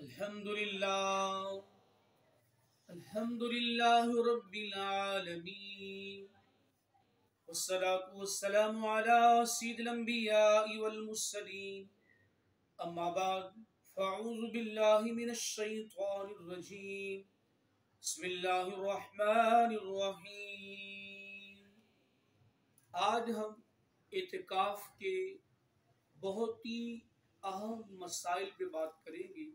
الحمدللہ الحمدللہ رب العالمین والصلاة والسلام علی سید الانبیاء والمرسلین اما بعد فاعوذ باللہ من الشیطان الرجیم بسم اللہ الرحمن الرحیم۔ آج ہم اعتکاف کے بہت ہی اہم مسائل پہ بات کریں گے۔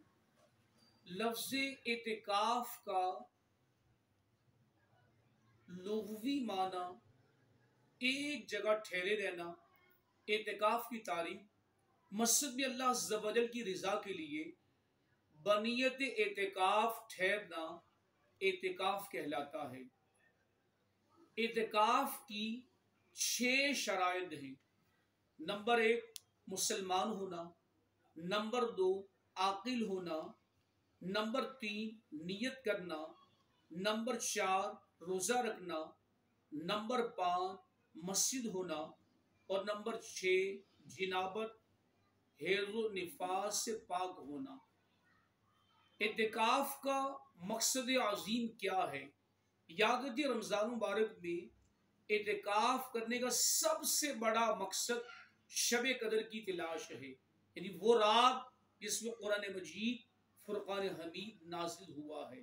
لفظ اعتکاف کا لغوی معنی ایک جگہ ٹھہرے رہنا۔ اعتکاف کی تعریف مسجد میں اللہ عز و جل کی رضا کے لیے بنیت اعتکاف ٹھہرنا اعتکاف کہلاتا ہے۔ اعتکاف کی 6 شرائط ہیں۔ نمبر 1 مسلمان ہونا، نمبر 2 عاقل ہونا، نمبر 3 نیت کرنا، نمبر 4 روزہ رکھنا، نمبر 5 مسجد ہونا اور نمبر 6 جنابت حیض و نفاس سے پاک ہونا۔ اعتکاف کا مقصد عظیم کیا ہے؟ یاد رکھیے رمضان مبارک میں اعتکاف کرنے کا سب سے بڑا مقصد شب قدر کی تلاش ہے، یعنی وہ رات جس میں قرآن مجید فرقان حمید نازل ہوا ہے۔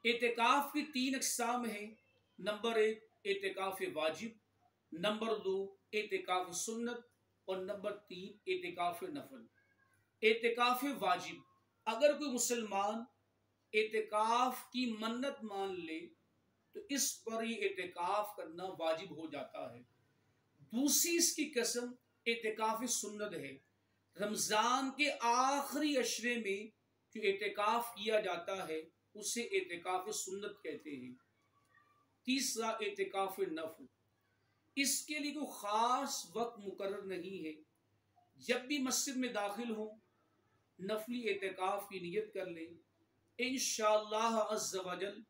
اعتکاف کی 3 اقسام ہیں۔ نمبر 1 اعتکاف واجب، نمبر 2 اعتکاف سنت اور نمبر 3 اعتکاف نفل۔ اعتکاف واجب، اگر کوئی مسلمان اعتکاف کی منت مان لے تو اس پر یہ اعتکاف کرنا واجب ہو جاتا ہے۔ دوسری اس کی قسم اعتکاف سنت ہے۔ رمضان کے آخری عشرے میں جو اعتکاف کیا جاتا ہے اسے اعتکاف سنت کہتے ہیں۔ تیسرا اعتکاف نفل، اس کے لیے کوئی خاص وقت مقرر نہیں ہے، جب بھی مسجد میں داخل ہوں نفلی اعتکاف کی نیت کر لیں، انشاءاللہ عز و جل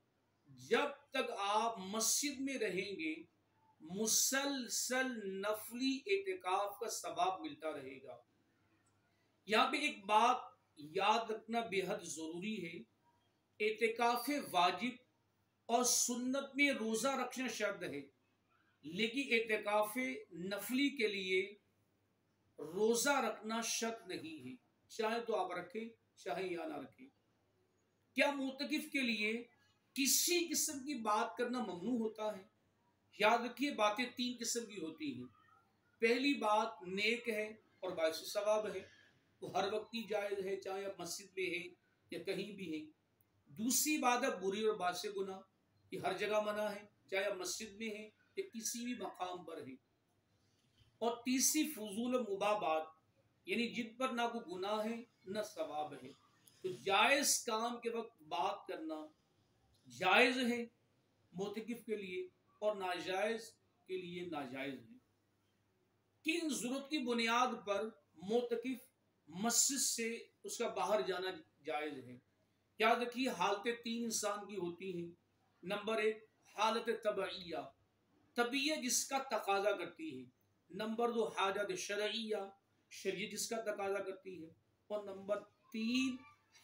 جب تک آپ مسجد میں رہیں گے مسلسل نفلی اعتکاف کا ثواب ملتا رہے گا۔ یہاں پہ ایک بات یاد رکھنا بے حد ضروری ہے، اعتکاف واجب اور سنت میں روزہ رکھنا شرط ہے، لیکن اعتکاف نفلی کے لیے روزہ رکھنا شرط نہیں ہے، چاہے تو آپ رکھیں چاہے یا نہ رکھیں۔ کیا معتکف کے لیے کسی قسم کی بات کرنا ممنوع ہوتا ہے؟ یاد رکھیے باتیں 3 قسم کی ہوتی ہیں۔ پہلی بات نیک ہے اور باعث ثواب ہے، وہ ہر وقت ہی جائز ہے، چاہے آپ مسجد میں ہیں یا کہیں بھی ہیں۔ دوسری بات ہے بری اور باعث گناہ، یہ ہر جگہ منع ہے، چاہے آپ مسجد میں ہیں یا کسی بھی مقام پر ہیں۔ اور تیسری فضول و مباح بات، یعنی جن پر نہ کوئی گناہ ہے نہ ثواب ہے، تو جائز کام کے وقت بات کرنا جائز ہے معتکف کے لیے اور ناجائز کے لیے ناجائز ہے۔ کن ضرورت کی بنیاد پر معتکف مسجد سے اس کا باہر جانا جائز ہے؟ یاد رکھیے حالتیں 3 انسان کی ہوتی ہیں۔ نمبر 1 حالت طبعیہ، طبیعت جس کا تقاضا کرتی ہے۔ نمبر 2 حاجت شرعیہ، شریعت جس کا تقاضا کرتی ہے۔ اور نمبر 3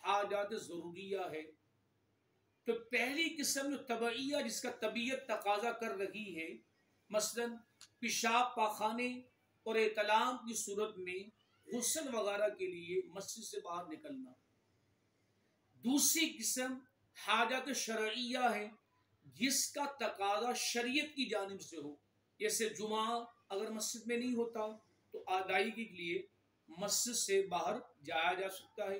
حاجات ضروریہ ہے۔ تو پہلی قسم جو طبعیہ جس کا طبیعت تقاضا کر رہی ہے، مثلا پیشاب پاخانے اور احتلام کی صورت میں غسل وغیرہ کے لیے مسجد سے باہر نکلنا۔ دوسری قسم حاجات شرعیہ ہے جس کا تقاضا شریعت کی جانب سے ہو، جیسے جمعہ اگر مسجد میں نہیں ہوتا تو ادائیگی کے لیے مسجد سے باہر جایا جا سکتا ہے،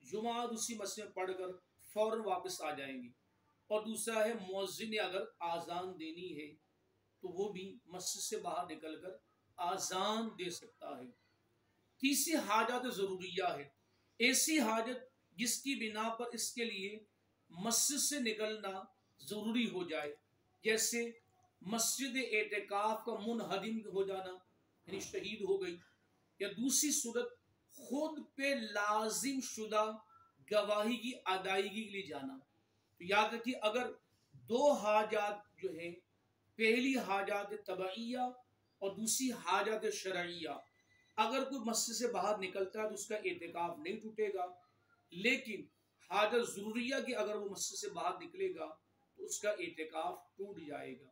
جمعہ دوسری مسجد میں پڑھ کر فوراً واپس آ جائیں گے۔ اور دوسرا ہے مؤذن نے اگر آذان دینی ہے تو وہ بھی مسجد سے باہر نکل کر آذان دے سکتا ہے۔ تیسری حاجات ضروریہ ہے، ایسی حاجت جس کی بنا پر اس کے لیے مسجد سے نکلنا ضروری ہو جائے، جیسے مسجد اعتکاف کا منہدم ہو جانا، یعنی شہید ہو گئی، یا دوسری صورت خود پہ لازم شدہ گواہی کی ادائیگی کے لیے جانا۔ تو یاد رکھیے اگر 2 حاجات جو ہیں، پہلی حاجات طبعیہ اور دوسری حاجات شرعیہ، اگر کوئی مسجد سے باہر نکلتا ہے تو اس کا اعتکاف نہیں ٹوٹے گا۔ لیکن حاجت ضروریہ کہ اگر وہ مسجد سے باہر نکلے گا تو اس کا اعتکاف ٹوٹ جائے گا۔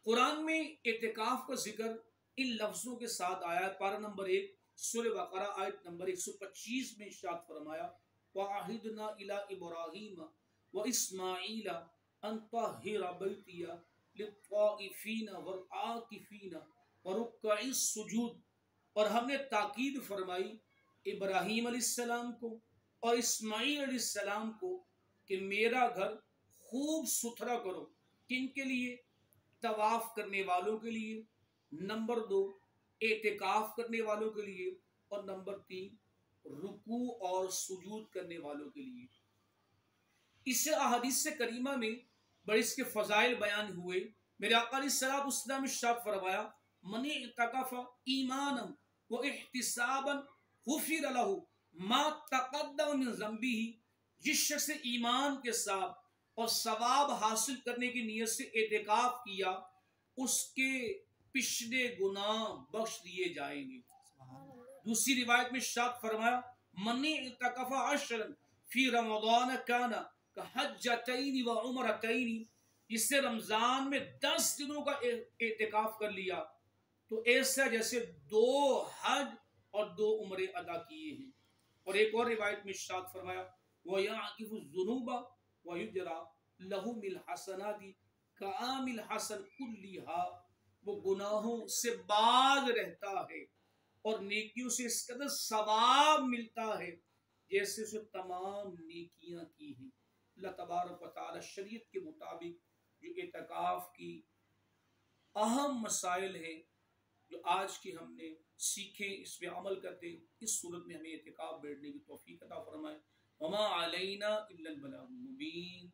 قرآن میں اعتکاف کا ذکر ان لفظوں کے ساتھ آیا ہے۔ پارہ نمبر 1 سورہ بقرہ آیت نمبر 125 میں ارشاد فرمایا وَعَهِدْنَا إِلَىٰ إِبْرَاهِيمَ وَإِسْمَاعِيلَ أَن طَهِّرَ بَيْتِيَ لِلطَّائِفِينَ وَالْعَاكِفِينَ وَرُكَّعِ السُّجُودِ، اور ہم نے تاکید فرمائی ابراہیم علیہ السلام کو اور اسماعیل علیہ السلام کو کہ میرا گھر خوب ستھرا کرو، کن کے لیے؟ طواف کرنے والوں کے لیے، نمبر 2 اعتکاف کرنے والوں کے لیے، اور نمبر 3 رکوع اور سجود کرنے والوں کے لیے۔ اس احادیث کریمہ میں بڑے اس کے فضائل بیان ہوئے۔ میرے آقا علیہ الصلوۃ والسلام ارشاد فرمایا من اعتکف ایمانا واحتسابا غفر له ما تقدم من ذنبه، جس شخص نے ایمان کے ساتھ اور ثواب حاصل کرنے کی نیت سے اعتکاف کیا اس کے پچھلے گناہ بخش دیے جائیں گے۔ دوسری روایت میں ارشاد فرمایا من اعتکف عشرا فی رمضان کان کحجتین و عمرتین، جس نے رمضان میں 10 دنوں کا اعتکاف کر لیا تو ایسا جیسے 2 حج اور 2 عمرے ادا کیے ہیں۔ اور ایک اور روایت میں ارشاد فرمایا وَيَعْكِفُ الذُّنُوبَ وَيُجْرَى لَهُ بِالْحَسَنَاتِ كَعَامِلِ الْحَسَنِ كُلِّهَا، وہ گناہوں سے باز رہتا ہے اور نیکیوں سے اس قدر ثواب ملتا ہے جیسے اسے تمام نیکیاں کی ہیں۔ اللہ تبارک و تعالی شریعت کے مطابق جو اعتکاف کی اہم مسائل ہیں جو آج کی ہم نے سیکھیں، اس پہ عمل کرتے، اس صورت میں ہمیں اعتکاف بیٹھنے کی توفیق عطا فرمائے۔ وما علینا الا البلاغ المبین۔